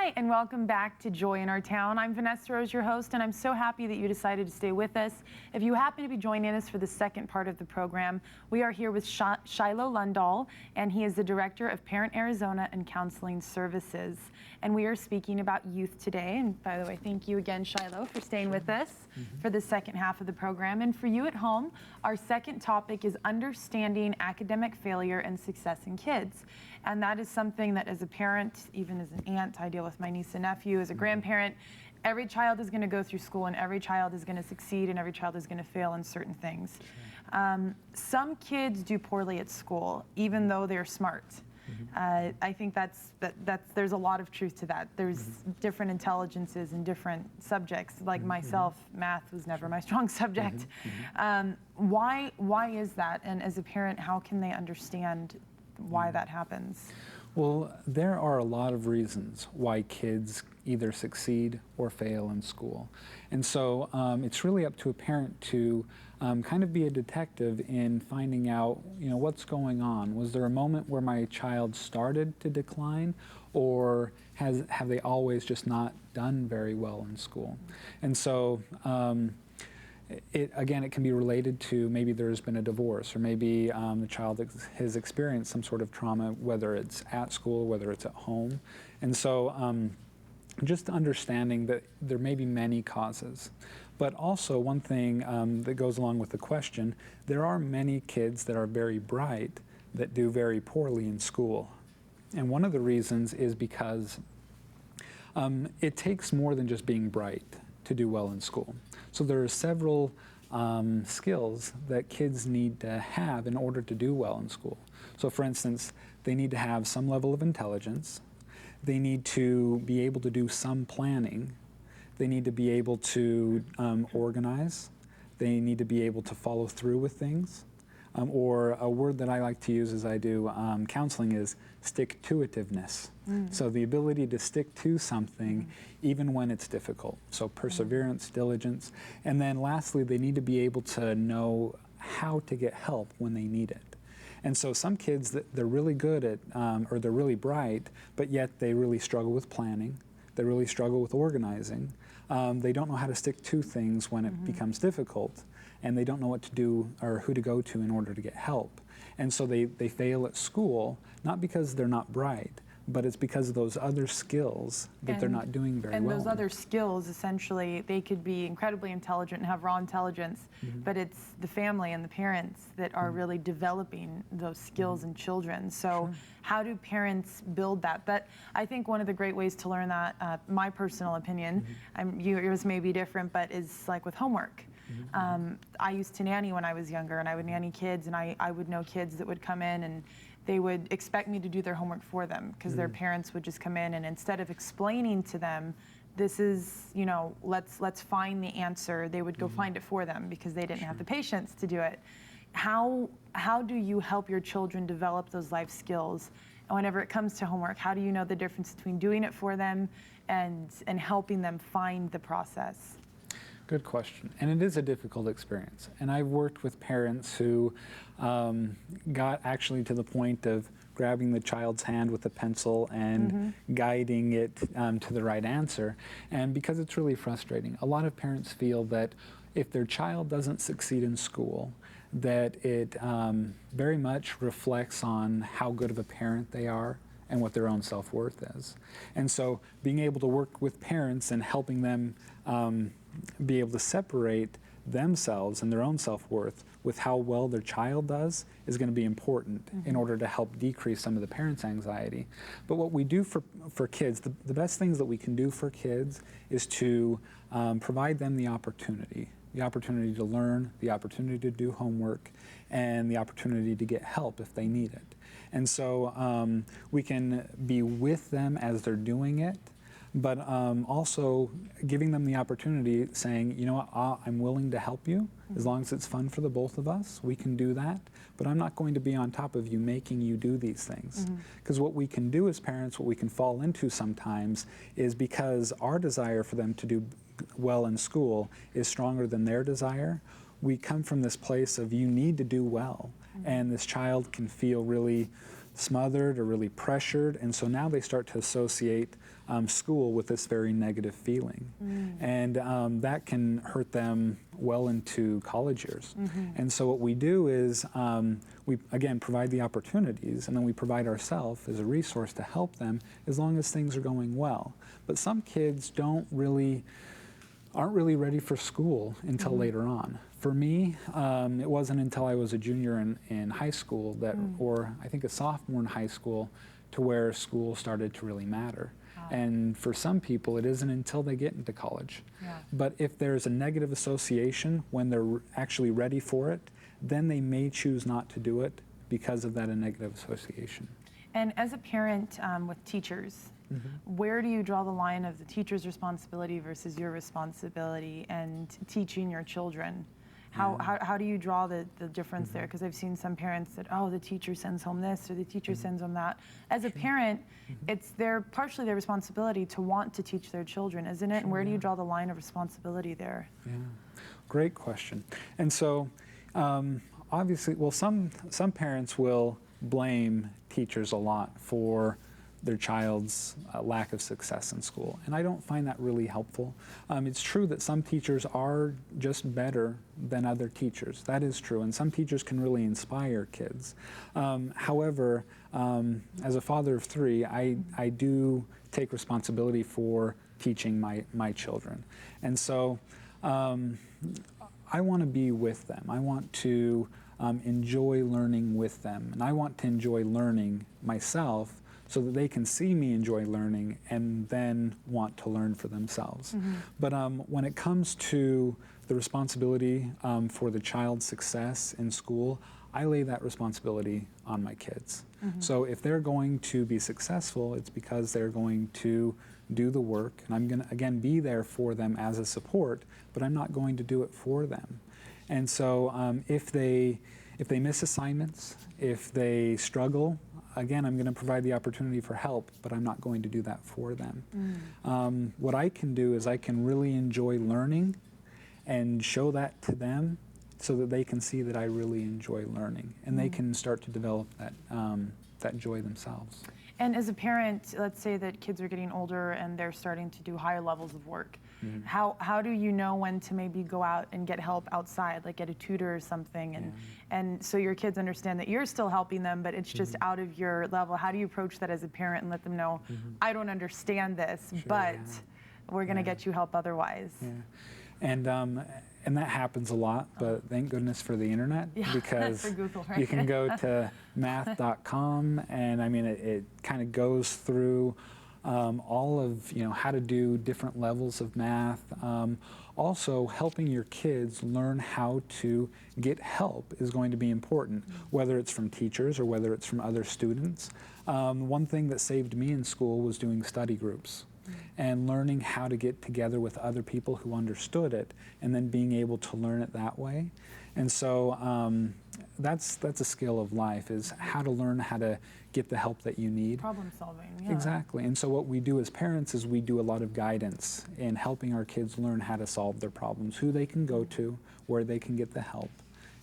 Hi, and welcome back to Joy in Our Town. I'm Vanessa Rose, your host, and I'm so happy that you decided to stay with us. If you happen to be joining us for the second part of the program, we are here with Shiloh Lundahl, and he is the Director of Parent Arizona and Counseling Services. And we are speaking about youth today. And by the way, thank you again, Shiloh, for staying with us for the second half of the program. And for you at home, our second topic is understanding academic failure and success in kids. And that is something that as a parent, even as an aunt, I deal with my niece and nephew, as a grandparent, every child is going to go through school and every child is going to succeed and every child is going to fail in certain things. Some kids do poorly at school, even though they're smart. I think there's a lot of truth to that. There's different intelligences in different subjects. Like myself, math was never my strong subject. Why is that? And as a parent, how can they understand why that happens? Well, there are a lot of reasons why kids either succeed or fail in school. And so it's really up to a parent to kind of be a detective in finding out, what's going on. Was there a moment where my child started to decline, or have they always just not done very well in school? And so it can be related to maybe there's been a divorce, or maybe the child has experienced some sort of trauma, whether it's at school, whether it's at home. And so just understanding that there may be many causes. But also one thing that goes along with the question, there are many kids that are very bright that do very poorly in school. And one of the reasons is because it takes more than just being bright to do well in school. So there are several skills that kids need to have in order to do well in school. So for instance, they need to have some level of intelligence. They need to be able to do some planning. They need to be able to organize. They need to be able to follow through with things. Or a word that I like to use as I do counseling is stick-to-itiveness. So the ability to stick to something even when it's difficult. So perseverance, diligence. And then lastly, they need to be able to know how to get help when they need it. And so some kids, they're really good at, or they're really bright, but yet they really struggle with planning. They really struggle with organizing. They don't know how to stick to things when it becomes difficult. And they don't know what to do or who to go to in order to get help. And so they fail at school, not because they're not bright, but it's because of those other skills that they're not doing very well. And those other skills, essentially, they could be incredibly intelligent and have raw intelligence, but it's the family and the parents that are really developing those skills in children. So how do parents build that? I think one of the great ways to learn that, my personal opinion, yours may be different, but is like with homework. I used to nanny when I was younger, and I would nanny kids, and I would know kids that would come in and they would expect me to do their homework for them because their parents would just come in, and instead of explaining to them, this is, let's find the answer, they would go find it for them because they didn't have the patience to do it. How do you help your children develop those life skills? And whenever it comes to homework, how do you know the difference between doing it for them and helping them find the process? Good question. And it is a difficult experience. And I've worked with parents who got actually to the point of grabbing the child's hand with a pencil and guiding it to the right answer. And because it's really frustrating, a lot of parents feel that if their child doesn't succeed in school, that it very much reflects on how good of a parent they are and what their own self-worth is. And so being able to work with parents and helping them be able to separate themselves and their own self-worth with how well their child does is going to be important in order to help decrease some of the parents' anxiety. But what we do for kids, the best things that we can do for kids is to provide them the opportunity to learn, the opportunity to do homework, and the opportunity to get help if they need it. And so we can be with them as they're doing it, but also giving them the opportunity, saying, I'm willing to help you as long as it's fun for the both of us. We can do that, but I'm not going to be on top of you making you do these things. Because what we can do as parents, what we can fall into sometimes is because our desire for them to do well in school is stronger than their desire, we come from this place of you need to do well. And this child can feel really smothered or really pressured, and so now they start to associate school with this very negative feeling. And that can hurt them well into college years. And so what we do is we, again, provide the opportunities, and then we provide ourselves as a resource to help them as long as things are going well. But some kids aren't really ready for school until later on. For me, it wasn't until I was a junior in high school that, or I think a sophomore in high school, to where school started to really matter. And for some people, it isn't until they get into college. But if there's a negative association when they're actually ready for it, then they may choose not to do it because of that negative association. And as a parent with teachers, where do you draw the line of the teacher's responsibility versus your responsibility and teaching your children? How do you draw the difference there? Because I've seen some parents that, oh, the teacher sends home this or the teacher sends home that. As a parent, it's partially their responsibility to want to teach their children, isn't it? And where do you draw the line of responsibility there? Yeah, great question. And so obviously, well, some parents will blame teachers a lot for their child's lack of success in school. And I don't find that really helpful. It's true that some teachers are just better than other teachers. That is true. And some teachers can really inspire kids. However, as a father of three, I do take responsibility for teaching my children. And so I want to be with them. I want to enjoy learning with them. And I want to enjoy learning myself so that they can see me enjoy learning and then want to learn for themselves. But when it comes to the responsibility for the child's success in school, I lay that responsibility on my kids. So if they're going to be successful, it's because they're going to do the work, and I'm going to, again, be there for them as a support, but I'm not going to do it for them. And so if they miss assignments, if they struggle, again, I'm going to provide the opportunity for help, but I'm not going to do that for them. What I can do is I can really enjoy learning and show that to them so that they can see that I really enjoy learning, and they can start to develop that joy themselves. And as a parent, let's say that kids are getting older and they're starting to do higher levels of work. How do you know when to maybe go out and get help outside, like get a tutor or something, and so your kids understand that you're still helping them, but it's just out of your level? How do you approach that as a parent and let them know, I don't understand this, but we're going to get you help otherwise? And that happens a lot, but thank goodness for the internet, because for Google, right? You can go to math.com, and I mean it kind of goes through all of how to do different levels of math. Also, helping your kids learn how to get help is going to be important, whether it's from teachers or whether it's from other students. One thing that saved me in school was doing study groups and learning how to get together with other people who understood it, and then being able to learn it that way. And so that's a skill of life, is how to learn how to get the help that you need. Problem solving, yeah. Exactly. And so what we do as parents is we do a lot of guidance in helping our kids learn how to solve their problems, who they can go to, where they can get the help,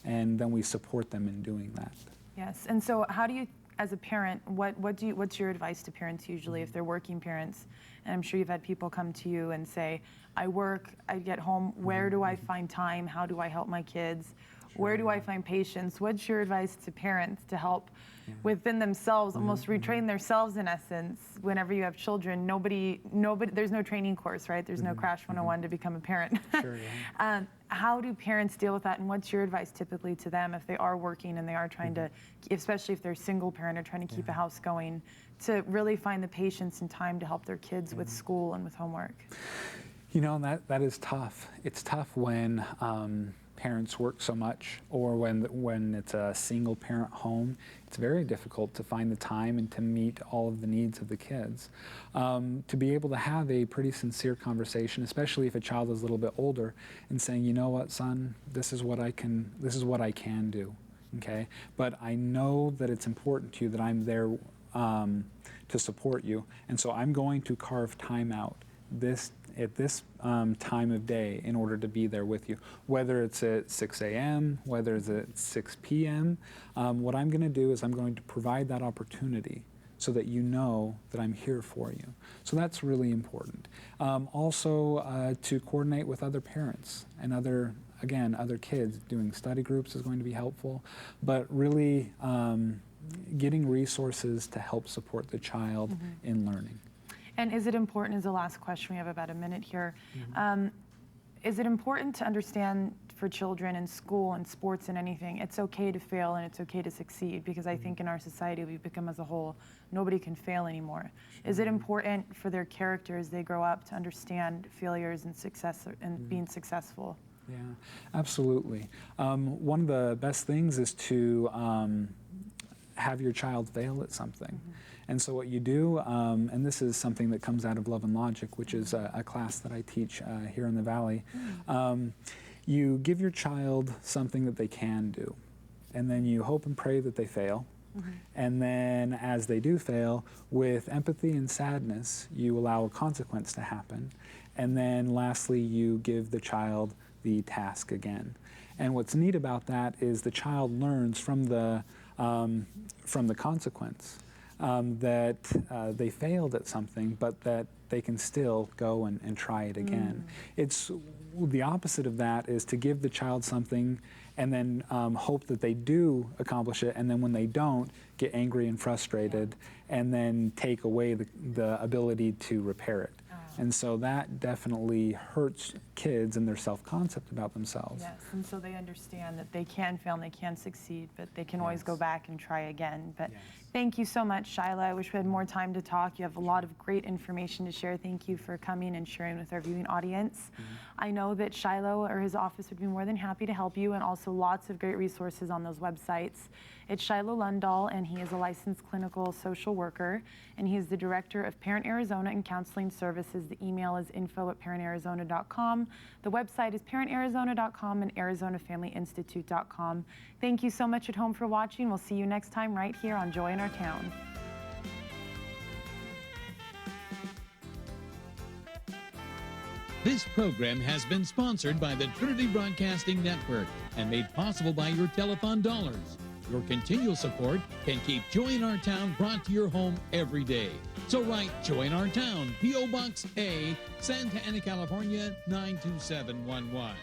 and then we support them in doing that. Yes. And so how do you, as a parent, what's your advice to parents usually if they're working parents? And I'm sure you've had people come to you and say, I work, I get home, where do I find time? How do I help my kids? Where do I find patience? What's your advice to parents to help within themselves, almost retrain themselves in essence? Whenever you have children, nobody, there's no training course, right? There's no Crash 101 to become a parent. How do parents deal with that, and what's your advice typically to them if they are working and they are trying to, especially if they're a single parent or trying to keep a house going, to really find the patience and time to help their kids with school and with homework? You know, that is tough. It's tough when parents work so much, or when it's a single parent home. It's very difficult to find the time and to meet all of the needs of the kids. To be able to have a pretty sincere conversation, especially if a child is a little bit older, and saying, you know what, son, this is what I can do, okay? But I know that it's important to you that I'm there to support you, and so I'm going to carve time out at this time of day in order to be there with you, whether it's at 6 a.m., whether it's at 6 p.m. What I'm going to do is I'm going to provide that opportunity so that you know that I'm here for you. So that's really important. Also, to coordinate with other parents and other kids. Doing study groups is going to be helpful, but really getting resources to help support the child in learning. And is it important, as the last question, we have about a minute here, is it important to understand for children in school and sports and anything, it's okay to fail and it's okay to succeed? Because I think in our society we've become as a whole, nobody can fail anymore. Is it important for their character as they grow up to understand failures and success and being successful? Yeah, absolutely. One of the best things is to have your child fail at something. And so what you do, and this is something that comes out of Love and Logic, which is a class that I teach here in the Valley, you give your child something that they can do, and then you hope and pray that they fail. And then as they do fail, with empathy and sadness, you allow a consequence to happen. And then lastly, you give the child the task again. And what's neat about that is the child learns from the consequence that they failed at something, but that they can still go and try it again. It's the opposite of that is to give the child something and then hope that they do accomplish it, and then when they don't, get angry and frustrated, and then take away the ability to repair it. And so that definitely hurts kids and their self-concept about themselves. Yes, and so they understand that they can fail and they can succeed, but they can always go back and try again. But thank you so much, Shiloh. I wish we had more time to talk. You have a lot of great information to share. Thank you for coming and sharing with our viewing audience. I know that Shiloh or his office would be more than happy to help you, and also lots of great resources on those websites. It's Shiloh Lundahl, and he is a licensed clinical social worker, and he is the director of Parent Arizona and Counseling Services. The email is info@parentarizona.com. The website is parentarizona.com and arizonafamilyinstitute.com. Thank you so much at home for watching. We'll see you next time right here on Joy in Our Town. This program has been sponsored by the Trinity Broadcasting Network and made possible by your telethon dollars. Your continual support can keep Joy in Our Town brought to your home every day. So write Joy in Our Town, P.O. Box A, Santa Ana, California, 92711.